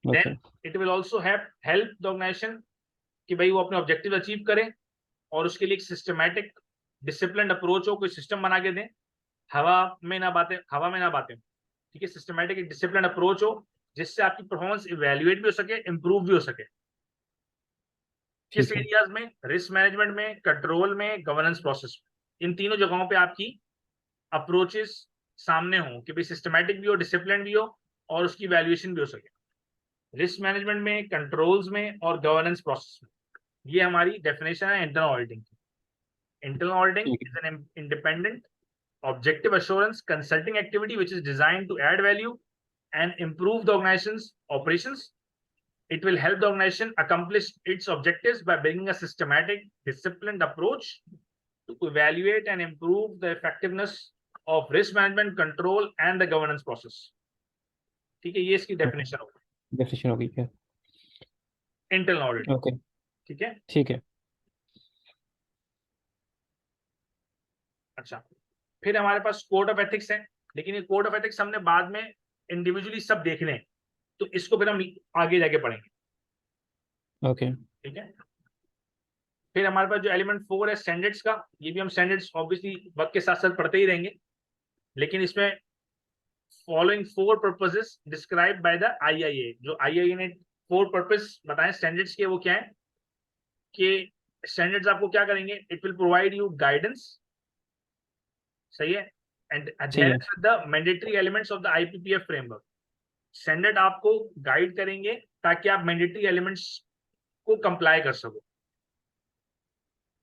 Okay. Then it will also have help the organisation कि भाई वो अपने ऑब्जेक्टिव अचीव करें, और उसके लिए एक सिस्टमैटिक डिसिप्लिन अप्रोच हो, कोई सिस्टम बना के दें, हवा में ना बातें। ठीक है, सिस्टमैटिक एक डिसिप्लिन अप्रोच हो, जिससे आपकी परफॉर्मेंस इवेल्युएट भी हो सके, इंप्रूव भी हो सके। किस ठीक है। एरियाज में? रिस्क मैनेजमेंट में, कंट्रोल में, गवर्नेंस प्रोसेस में। इन तीनों जगहों पे आपकी अप्रोचेस सामने हो, कि भाई सिस्टमैटिक भी हो, डिसिप्लिन भी हो, और उसकी वैल्यूएशन भी हो सके, रिस्क मैनेजमेंट में, कंट्रोल्स में, और गवर्नेंस प्रोसेस में। ये हमारी डेफिनेशन है इंटरनल ऑडिटिंग की। इंटरनल ऑडिटिंग ठीक इज है। An independent objective assurance consulting activity which is designed to add value and improve the organization's operations. It will help the organization accomplish its objectives by bringing a systematic, disciplined approach to evaluate and improve the effectiveness of risk management, control, and the governance process. ठीक है, ये इसकी definition होगी definition होगी क्या? Internal audit. Okay. ठीक है, ठीक है। अच्छा। फिर हमारे पास कोड ऑफ एथिक्स है, लेकिन ये कोड ऑफ एथिक्स हमने बाद में इंडिविजुअली सब देखने हैं, तो इसको फिर हम आगे जाके पढ़ेंगे। ओके। ठीक है, फिर हमारे पास जो एलिमेंट 4 है स्टैंडर्ड्स का, ये भी हम स्टैंडर्ड्स ऑब्वियसली वक्त के साथ साथ पढ़ते ही रहेंगे, लेकिन इसमें following 4 purposes describe by the IIA, जो आईआईए ने 4 पर्पस बताए स्टैंडर्ड्स के, वो क्या है कि स्टैंडर्ड्स आपको क्या करेंगे, it will provide you guidance, सही है, एंड ठीक है। Adherence with the mandatory elements of the IPPF framework. Standard आपको गाइड करेंगे ताकि आप मैंडेटरी एलिमेंट्स को कंप्लाई कर सको।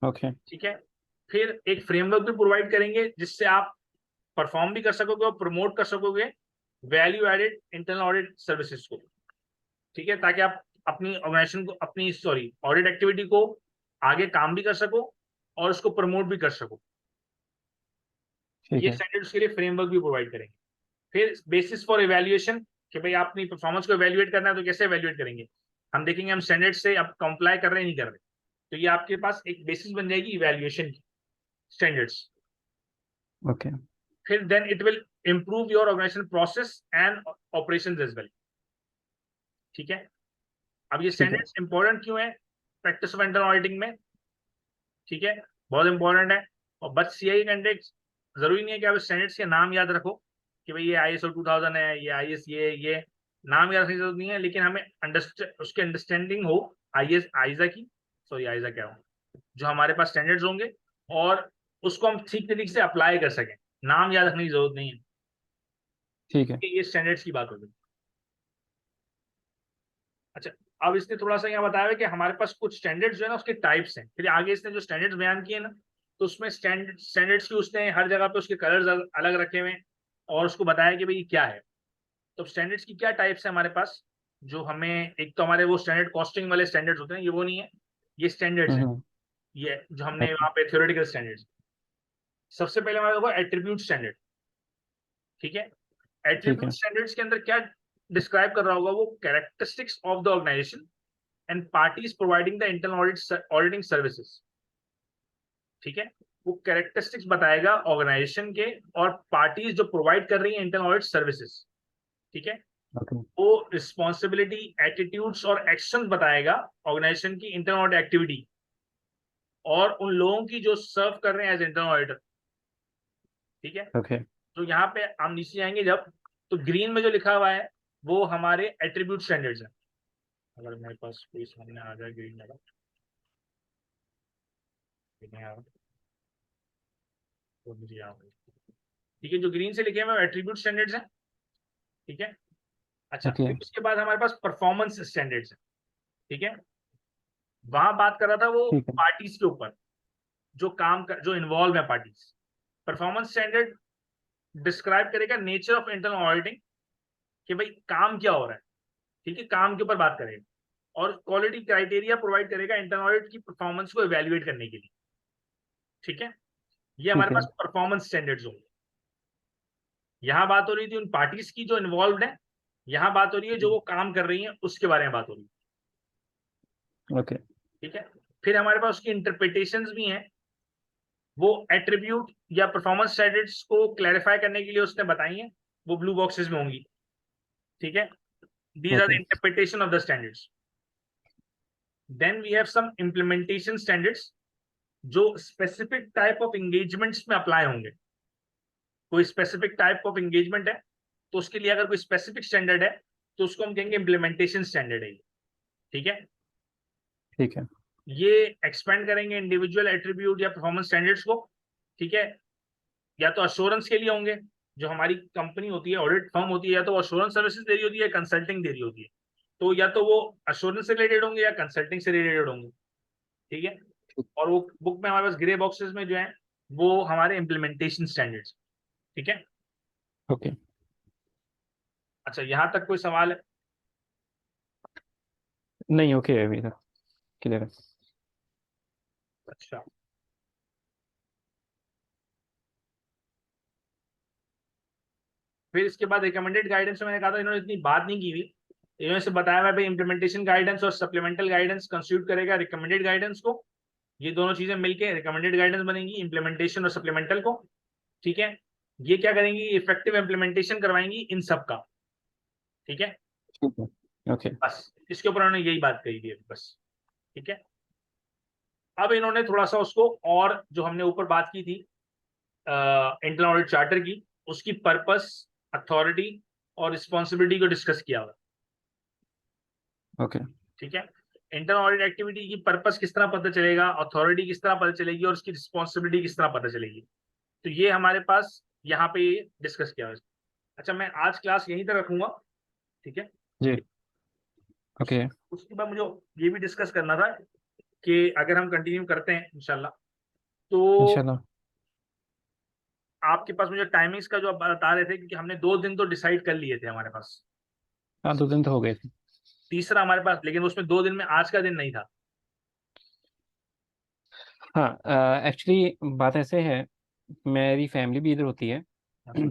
ओके। ठीक है, फिर एक फ्रेमवर्क भी प्रोवाइड करेंगे, जिससे आप परफॉर्म भी कर सकोगे और प्रमोट कर सकोगे value added internal audit services को। ठीक है, ताकि आप अपनी ऑर्गेनाइजेशन को, अपनी सॉरी ऑडिट एक्टिविटी को आगे काम भी कर सको, और उसको प्रमोट भी कर सको। ठीक ये है। स्टैंडर्ड्स के लिए फ्रेमवर्क भी प्रोवाइड करेंगे। फिर बेसिस फॉर इवैल्यूएशन, कि भाई आप अपनी परफॉर्मेंस को इवैल्यूएट करना है, तो कैसे इवैल्यूएट करेंगे? हम देखेंगे हम स्टैंडर्ड से अब कंप्लाई कर रहे हैं नहीं कर रहे, तो ये आपके पास एक बेसिस बन जाएगी इवैल्यूएशन की, स्टैंडर्ड्स। ओके। फिर then it will improve your organisation process and operations as well. ठीक है, अब ये ठीक है। स्टैंडर्ड्स इंपॉर्टेंट क्यों है प्रैक्टिस ऑफ इंटरनल ऑडिटिंग में? ठीक है, बहुत इंपॉर्टेंट है। और बस सीआई कैंडिडेट, जरूरी नहीं है कि आप स्टैंडर्ड्स के नाम याद रखो कि भाई ये आईएसओ 2000 है, ये आईएस, ये नाम याद रखने की जरूरत नहीं है, लेकिन हमें उसकी अंडरस्टैंडिंग हो आईएस आइजा की, सॉरी आइजा क्या हो, जो हमारे पास स्टैंडर्ड्स होंगे, और उसको हम ठीक तरीके से अप्लाई कर सकें। नाम याद रखने की जरूरत नहीं है। ठीक है। ये स्टैंडर्ड्स की बात होगी। अच्छा, अब इसने थोड़ा सा यहाँ बताया है कि हमारे पास कुछ स्टैंडर्ड्स जो है ना, उसके टाइप्स हैं। फिर आगे इसने जो स्टैंडर्ड्स बयान किए ना, तो उसमें स्टैंडर्ड्स की उसने हर जगह पे उसके कलर्स अलग रखे हुए हैं, और उसको बताया कि भाई ये क्या है। तो स्टैंडर्ड्स की क्या टाइप्स है हमारे पास? जो हमें, एक तो हमारे वो स्टैंडर्ड कॉस्टिंग वाले स्टैंडर्ड्स होते हैं, ये वो नहीं है, ये स्टैंडर्ड्स हैं। हम्म। ये जो हमने ओके। वहाँ पे थ्योरेटिकल स्टैंडर्ड्स, सबसे पहले हमारे को एट्रीब्यूट स्टैंडर्ड। ठीक है, ठीक एट्रीब्यूट है। स्टैंडर्ड्स के अंदर क्या डिस्क्राइब कर रहा होगा वो, characteristics of the organisation and parties providing the internal auditing services. ठीक है, वो कैरेक्टरिस्टिक्स बताएगा ऑर्गेनाइजेशन के और पार्टीज जो प्रोवाइड कर रही है इंटरनल ऑडिट सर्विसेज। ठीक है, ओके। वो रिस्पॉन्सिबिलिटी, एटीट्यूड्स और एक्शन बताएगा ऑर्गेनाइजेशन की इंटरनल ऑडिट एक्टिविटी और उन लोगों की जो सर्व कर रहे हैं एज इंटरनल ऑडिटर। ठीक है, ओके। तो यहाँ पे हम नीचे आएंगे जब, तो ग्रीन में जो लिखा हुआ है वो हमारे एट्रीब्यूट स्टैंडर्ड्स हैं। अगर मेरे पास कोई सामने आ जाए ग्रीन वाला, नहीं आ रहा, तो मुझे यहाँ पे, ठीक है, जो ग्रीन से लिखे हैं एट्रीब्यूट स्टैंडर्ड्स हैं। ठीक है, अच्छा, ओके। फिर उसके बाद हमारे पास परफॉर्मेंस स्टैंडर्ड्स हैं। ठीक है, वहां बात कर रहा था वो ठीक है। पार्टीज के ऊपर, जो काम कर, जो इन्वॉल्व है पार्टीज। परफॉर्मेंस स्टैंडर्ड डिस्क्राइब करेगा नेचर ऑफ इंटरनल ऑडिटिंग, कि भाई काम क्या हो रहा है। ठीक है, काम के ऊपर बात करेगा, और क्वालिटी क्राइटेरिया प्रोवाइड करेगा इंटरनल ऑडिट की परफॉर्मेंस को इवेल्युएट करने के लिए। ठीक है, ये हमारे ठीक है। पास परफॉर्मेंस स्टैंडर्ड्स होंगे। यहाँ बात हो रही थी उन पार्टीज की जो इन्वॉल्व है, यहाँ बात हो रही है जो वो काम कर रही है उसके बारे में बात हो रही है। ओके। ठीक है, फिर हमारे पास उसकी इंटरप्रिटेशंस भी हैं, वो एट्रीब्यूट या परफॉर्मेंस स्टैंडर्ड्स को क्लैरिफाई करने के लिए उसने बताई हैं, वो ब्लू बॉक्सेस में होंगी। ठीक है, these are the okay. Interpretation of the standards. Then we have some implementation standards, जो स्पेसिफिक टाइप ऑफ एंगेजमेंट्स में अप्लाई होंगे। कोई स्पेसिफिक टाइप ऑफ एंगेजमेंट है तो उसके लिए अगर कोई स्पेसिफिक स्टैंडर्ड है तो उसको हम कहेंगे इम्प्लीमेंटेशन स्टैंडर्ड है। ठीक है, ठीक है। ये एक्सपेंड करेंगे इंडिविजुअल एट्रीब्यूट या परफॉर्मेंस स्टैंडर्ड्स को। ठीक है, या तो अश्योरेंस के लिए होंगे, जो हमारी कंपनी होती है, ऑडिट फर्म होती है, या तो अश्योरेंस सर्विसेज दे रही होती है, कंसल्टिंग दे रही होती है, तो या तो वो अश्योरेंस से रिलेटेड होंगे या कंसल्टिंग से रिलेटेड होंगे। ठीक है, और वो बुक में हमारे पास ग्रे बॉक्सेस में जो है वो हमारे इम्प्लीमेंटेशन स्टैंडर्ड्स। ठीक है, ओके। अच्छा, यहाँ तक कोई सवाल है? नहीं, ओके है अभी तक, क्लियर है। अच्छा, फिर इसके बाद रिकमेंडेड गाइडेंस में मैंने कहा था इन्होंने इतनी बात नहीं की हुई। इन्होंने से बताया हुआ भाई इम्प्लीमेंटेशन गाइडेंस और सप्लीमेंटल गाइडेंस कंस्टिट्यूट करेगा रिकमेंडेड गाइडेंस को। ये दोनों चीजें मिलके रिकमेंडेड गाइडेंस बनेंगी, इम्प्लीमेंटेशन और सप्लीमेंटल को। ठीक है, ये क्या करेंगी, इफेक्टिव इम्प्लीमेंटेशन करवाएंगी इन सब का। ठीक है, ठीक है। ओके। बस इसके ऊपर उन्होंने यही बात कही थी बस। ठीक है, अब इन्होंने थोड़ा सा उसको, और जो हमने ऊपर बात की थी इंटरनल ऑडिट चार्टर की, उसकी पर्पस, अथॉरिटी और रिस्पॉन्सिबिलिटी को डिस्कस किया हुआ। ओके। ठीक है, इंटरनल ऑडिट एक्टिविटी की पर्पस किस तरह पता चलेगा, अथॉरिटी किस तरह पता चलेगी और उसकी रिस्पॉन्सिबिलिटी किस तरह पता चलेगी, तो ये हमारे पास यहाँ पे डिस्कस किया हुआ है। अच्छा, मैं आज क्लास यहीं तक रखूंगा। ठीक है, जी। ओके। उसके बाद मुझे ये भी डिस्कस करना था कि अगर हम कंटिन्यू करते हैं इंशाल्लाह, तो इंशाल्लाह। आपके पास मुझे टाइमिंग्स का जो आप बता रहे थे, क्योंकि हमने 2 दिन तो डिसाइड कर लिए थे हमारे पास, हाँ, 2 दिन तो हो गए थे। तीसरा हमारे पास, लेकिन उसमें 2 दिन में आज का दिन नहीं था। हाँ, एक्चुअली बात ऐसे है, मेरी फैमिली भी इधर होती है। अच्छा,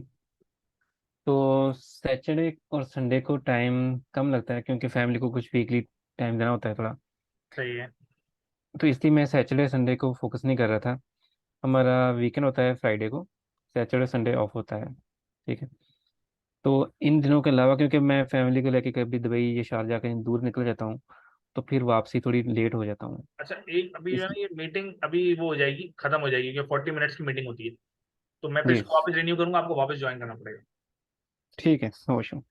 तो सैटरडे और संडे को टाइम कम लगता है, क्योंकि फैमिली को कुछ वीकली टाइम देना होता है थोड़ा। सही है। तो इसलिए मैं सैटरडे संडे को फोकस नहीं कर रहा था। हमारा वीकेंड होता है फ्राइडे को, सैटरडे संडे ऑफ होता है। ठीक है। तो इन दिनों के अलावा, क्योंकि मैं फैमिली को लेके कभी दुबई या शारजा कहीं दूर निकल जाता हूँ, तो फिर वापसी थोड़ी लेट हो जाता हूँ। अच्छा, एक अभी जो है इस ना ये मीटिंग अभी वो हो जाएगी, खत्म हो जाएगी, क्योंकि 40 मिनट्स की मीटिंग होती है, तो मैं फिर जी। इसको वापस रिन्यू करूंगा, आपको वापस ज्वाइन करना पड़ेगा। ठीक है, नो इशू।